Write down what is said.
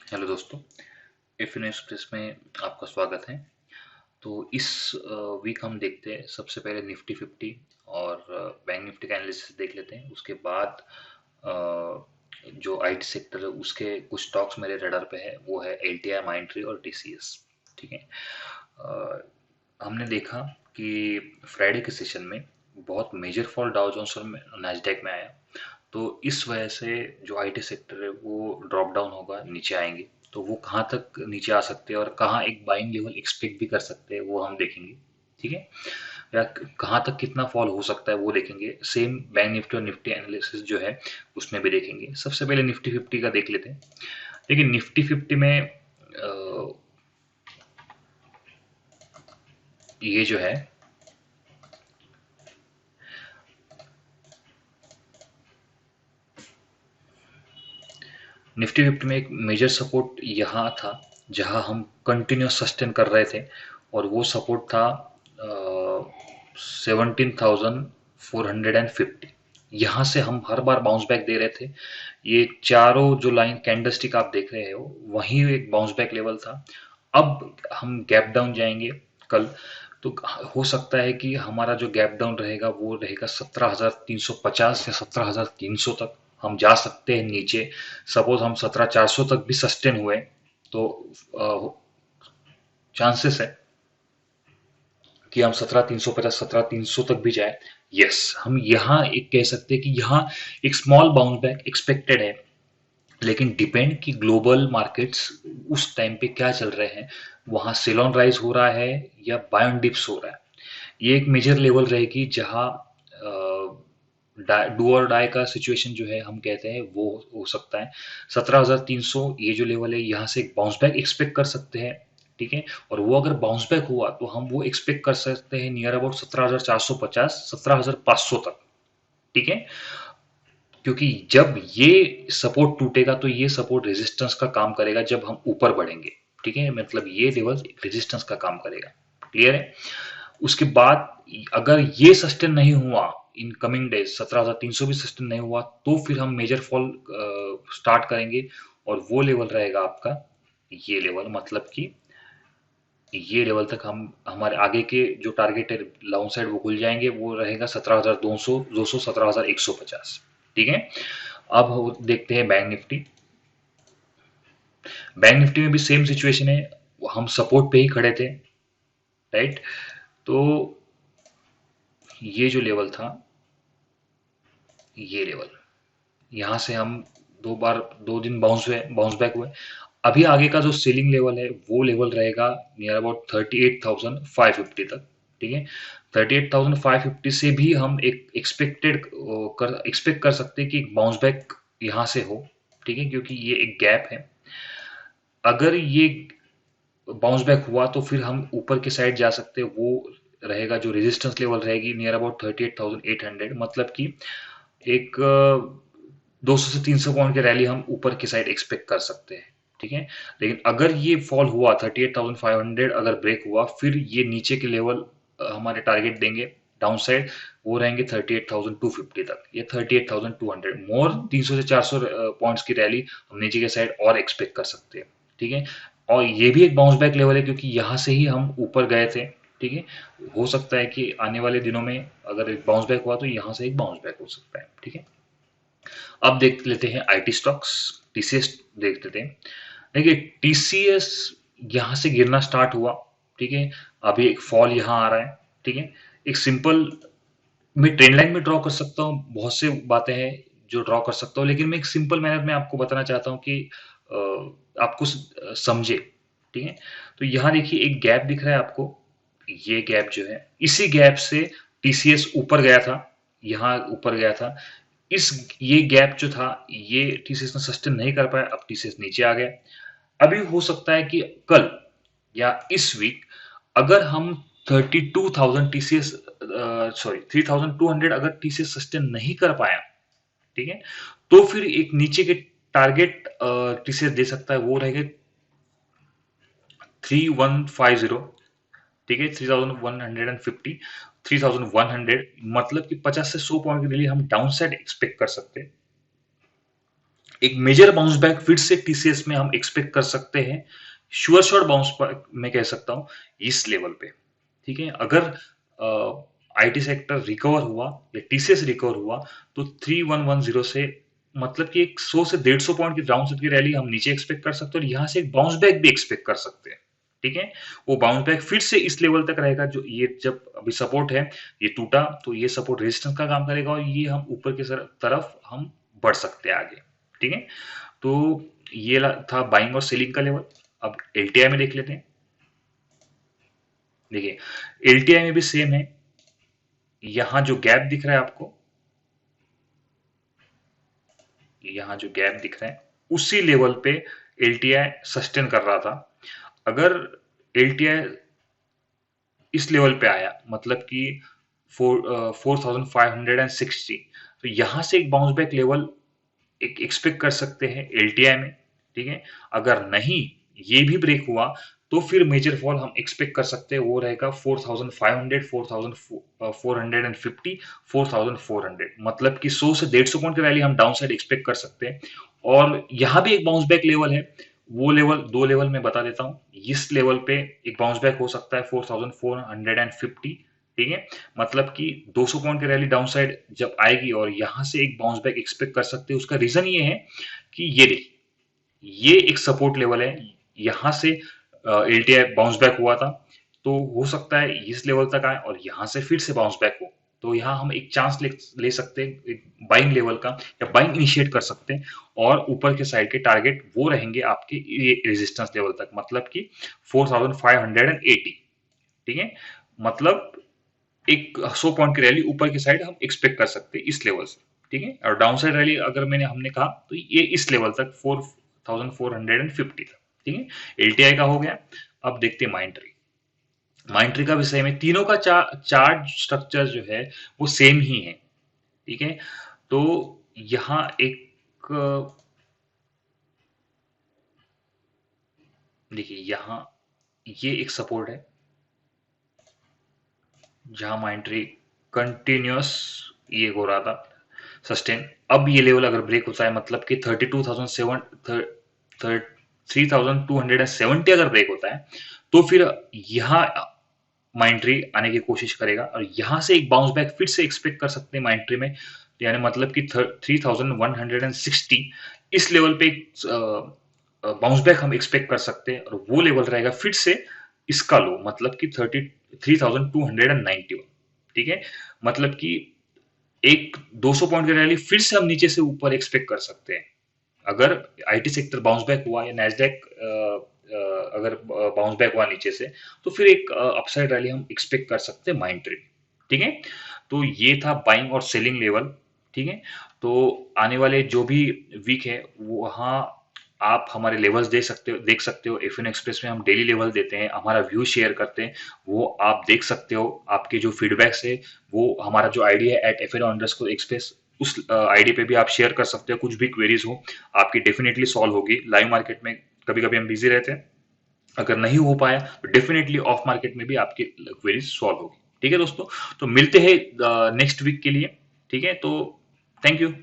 Hello दोस्तों, एफिनो express में आपका स्वागत है। तो इस वीक हम देखते हैं सबसे पहले निफ्टी 50 और बैंक निफ्टी का एनालिसिस देख लेते हैं। उसके बाद जो आईटी सेक्टर है उसके कुछ स्टॉक्स मेरे रडार पे है, वो है एलटीआई, माइंडट्री और टीसीएस। ठीक है। अ, हमने देखा कि फ्राइडे के सेशन में बहुत मेजर फॉल डाउ जोन्स और नैस्डैक में आया। तो इस वजह से जो आईटी सेक्टर है वो ड्रॉप डाउन होगा, नीचे आएंगे। तो वो कहाँ तक नीचे आ सकते हैं और कहाँ एक बाइंग लेवल एक्सपेक्ट भी कर सकते हैं वो हम देखेंगे। ठीक है। या कहाँ तक कितना फॉल हो सकता है वो देखेंगे। सेम बैंक निफ्टी और निफ्टी एनालिसिस जो है उसमें भी देखेंगे। सबसे पहले निफ्टी 50 का देख लेते हैं। देखिए निफ्टी 50 में ये जो है निफ्टी 50 में एक मेजर सपोर्ट यहाँ था जहाँ हम कंटिन्यूस सस्टेन कर रहे थे, और वो सपोर्ट था 17,450। यहाँ से हम हर बार बाउंस बैक दे रहे थे। ये चारों जो लाइन कैंडलस्टिक आप देख रहे हो वही एक बाउंस बैक लेवल था। अब हम गैप डाउन जाएंगे कल। तो हो सकता है कि हमारा जो गैप डाउन रहेगा वो रहेगा 17,350 या 17,300 तक हम जा सकते हैं नीचे। सपोज हम 17,400 तक भी सस्टेन हुए तो चांसेस है कि हम 17,350 17,300 तक भी जाए। यस, हम यहाँ एक कह सकते हैं कि यहाँ एक स्मॉल बाउंस बैक एक्सपेक्टेड है। लेकिन डिपेंड कि ग्लोबल मार्केट्स उस टाइम पे क्या चल रहे हैं, वहाँ सेल ऑन राइज हो रहा है या बाय ऑन डिप्स हो रहा है। ये एक मेजर लेवल रहेगी जहाँ डू और डाई का सिचुएशन जो है हम कहते हैं वो हो सकता है। 17,300 ये जो लेवल है यहाँ से एक बाउंस बैक एक्सपेक्ट कर सकते हैं। ठीक है। और वो अगर बाउंस बैक हुआ तो हम वो एक्सपेक्ट कर सकते हैं नियर अबाउट 17,450 17,500 तक। ठीक है। क्योंकि जब ये सपोर्ट टूटेगा तो ये सपोर्ट रेजिस्टेंस का काम करेगा जब हम ऊपर बढ़ेंगे। ठीक है, मतलब ये लेवल रेजिस्टेंस का काम करेगा। क्लियर है। उसके बाद अगर ये सस्टेन नहीं हुआ इन कमिंग डेज, 17,300 भी सस्टेन नहीं हुआ, तो फिर हम मेजर फॉल स्टार्ट करेंगे। और वो लेवल रहेगा आपका ये लेवल, मतलब कि ये लेवल तक हम हमारे आगे के जो टारगेट है लॉन्ग साइड वो खुल जाएंगे। वो रहेगा 17,200 17,150। ठीक है। अब देखते हैं बैंक निफ्टी। बैंक निफ्टी में भी सेम सिचुएशन है, हम सपोर्ट पे ही खड़े थे। राइट। तो ये जो लेवल था, ये लेवल, यहाँ से हम दो बार 2 दिन बाउंस बैक हुए। अभी आगे का जो सेलिंग लेवल है वो लेवल रहेगा नियर अबाउट 38,550 तक। ठीक है। 38,550 से भी हम एक एक्सपेक्ट कर सकते हैं कि एक बाउंस बैक यहाँ से हो। ठीक है, क्योंकि ये एक गैप है। अगर ये बाउंस बैक हुआ तो फिर हम ऊपर के साइड जा सकते हैं। वो रहेगा जो रेजिस्टेंस लेवल रहेगी नियर अबाउट 38,800, मतलब कि एक 200 से 300 पॉइंट की रैली हम ऊपर की साइड एक्सपेक्ट कर सकते हैं। ठीक है। लेकिन अगर ये फॉल हुआ 38,500 अगर ब्रेक हुआ, फिर ये नीचे के लेवल हमारे टारगेट देंगे डाउन साइड, वो रहेंगे 38,250 तक या 38,200। मोर 300 से 400 पॉइंट्स की रैली हम नीचे के साइड और एक्सपेक्ट कर सकते हैं। ठीक है। और ये भी एक बाउंस बैक लेवल है क्योंकि यहाँ से ही हम ऊपर गए थे। ठीक है। हो सकता है कि आने वाले दिनों में अगर एक बाउंस बैक हुआ तो यहाँ से एक बाउंस बैक हो सकता है। ठीक है। अब देख लेते हैं आईटी स्टॉक्स। टीसीएस देख लेते हैं। देखिए टीसीएस यहाँ से गिरना स्टार्ट हुआ। ठीक है। अभी एक फॉल यहाँ आ रहा है। ठीक है। एक सिंपल, मैं ट्रेंड लाइन में ड्रॉ कर सकता हूँ, बहुत से बातें हैं जो ड्रॉ कर सकता हूँ, लेकिन मैं एक सिंपल मैनर में आपको बताना चाहता हूँ कि आपको समझे। ठीक है। तो यहाँ देखिए एक गैप दिख रहा है आपको। ये गैप जो है, इसी गैप से टीसीएस ऊपर गया था, यहाँ ऊपर गया था। इस ये गैप जो था ये टीसीएस ने सस्टेन नहीं कर पाया, अब टीसीएस नीचे आ गया। अभी हो सकता है कि कल या इस वीक अगर हम 32,000 टीसीएस, सॉरी 3,200 अगर टीसीएस सस्टेन नहीं कर पाया, ठीक है, तो फिर एक नीचे के टारगेट टीसीएस दे सकता है, वो रहेगा 3,150। ठीक है। 3,150, 3,100, मतलब कि 50 से 100 पॉइंट के लिए हम डाउन साइड एक्सपेक्ट कर सकते हैं। एक मेजर बाउंस बैक फिर से टीसीएस में हम एक्सपेक्ट कर सकते हैं, श्योर शॉट बाउंस बैक मैं कह सकता हूँ इस लेवल पे। ठीक है, अगर आईटी सेक्टर रिकवर हुआ या टीसीएस रिकवर हुआ तो 3110 से मतलब कि एक 100 से 150 पॉइंट की डाउन साइड की रैली हम नीचे एक्सपेक्ट कर सकते हैं और यहाँ से एक बाउंस बैक भी एक्सपेक्ट कर सकते हैं। ठीक है, वो बाउंस बैक फिर से इस लेवल तक रहेगा जो ये जब अभी सपोर्ट है, ये टूटा तो ये सपोर्ट रेजिस्टेंस का काम करेगा और ये हम ऊपर की तरफ हम बढ़ सकते हैं आगे। ठीक है, तो ये था बाइंग और सेलिंग का लेवल। अब एलटीआई में देख लेते हैं। देखिए, एलटीआई में भी सेम है, यहां जो गैप दिख रहा है आपको, यहां जो गैप दिख रहा है उसी लेवल पे एलटीआई सस्टेन कर रहा था। अगर एलटीआई इस लेवल पे आया मतलब कि 4560, तो यहां से एक बाउंस बैक लेवल एक एक्सपेक्ट कर सकते हैं एलटीआई में। ठीक है, अगर नहीं ये भी ब्रेक हुआ तो फिर मेजर फॉल हम एक्सपेक्ट कर सकते हैं, वो रहेगा 4500, 4450, 4400, मतलब कि 100 से 150 पॉइंट की रैली हम डाउन साइड एक्सपेक्ट कर सकते हैं। और यहां भी एक बाउंस बैक लेवल है, वो लेवल दो लेवल मैं बता देता हूं। इस लेवल पे एक बाउंस बैक हो सकता है 4450। ठीक है, मतलब कि 200 पॉइंट की रैली डाउन साइड जब आएगी और यहां से एक बाउंस बैक एक्सपेक्ट कर सकते हैं। उसका रीजन ये है कि ये देखिए, ये एक सपोर्ट लेवल है, यहां से एलटीआई बाउंस बैक हुआ था, तो हो सकता है इस लेवल तक आए और यहां से फिर से बाउंस बैक हो। तो यहाँ हम एक चांस ले सकते हैं एक बाइंग लेवल का, या बाइंग इनिशिएट कर सकते हैं। और ऊपर के साइड के टारगेट वो रहेंगे आपके रेजिस्टेंस लेवल तक, मतलब कि 4580। ठीक है, मतलब एक 100 पॉइंट की रैली ऊपर की साइड हम एक्सपेक्ट कर सकते हैं इस लेवल से। ठीक है, और डाउन साइड रैली अगर हमने कहा तो ये इस लेवल तक 4450 तक। ठीक है, एलटीआई का हो गया। अब देखते हैं माइंड ट्री का भी सेम है, तीनों का चार्ट स्ट्रक्चर जो है वो सेम ही है। ठीक है, तो यहाँ एक देखिए, यहाँ ये एक सपोर्ट है जहां माइंड ट्री कंटिन्यूस ये हो रहा था सस्टेन। अब ये लेवल अगर ब्रेक होता है मतलब कि 32,270 अगर ब्रेक होता है तो फिर यहाँ माइंड ट्री आने की कोशिश करेगा और यहां से एक बाउंस बैक फिर से एक्सपेक्ट कर सकते हैं माइंड ट्री में, यानी मतलब कि 3160 इस लेवल पे बाउंस बैक हम एक्सपेक्ट कर सकते हैं और वो लेवल रहेगा फिर से इसका लो, मतलब कि 33,291। ठीक है, मतलब कि एक 200 पॉइंट की रैली फिर से हम नीचे से ऊपर एक्सपेक्ट कर सकते हैं अगर आईटी सेक्टर बाउंस बैक हुआ या नैस्डैक अगर बाउंस बैक हुआ नीचे से, तो फिर एक अपसाइड रैली हम एक्सपेक्ट कर सकते हैं माइंड ट्री। ठीक है, तो ये था बाइंग और सेलिंग लेवल। ठीक है, तो आने वाले जो भी वीक है वहाँ आप हमारे लेवल्स देख सकते हो। एफ एक्सप्रेस में हम डेली लेवल देते हैं, हमारा व्यू शेयर करते हैं, वो आप देख सकते हो। आपके जो फीडबैक्स है वो हमारा जो आईडी है @FN_एक्सप्रेस, उस आईडी पे भी आप शेयर कर सकते हो। कुछ भी क्वेरीज हो आपकी डेफिनेटली सॉल्व होगी। लाइव मार्केट में कभी कभी हम बिजी रहते हैं, अगर नहीं हो पाया तो डेफिनेटली ऑफ मार्केट में भी आपकी क्वेरीज सॉल्व होगी। ठीक है दोस्तों, तो मिलते हैं नेक्स्ट वीक के लिए। ठीक है, तो थैंक यू।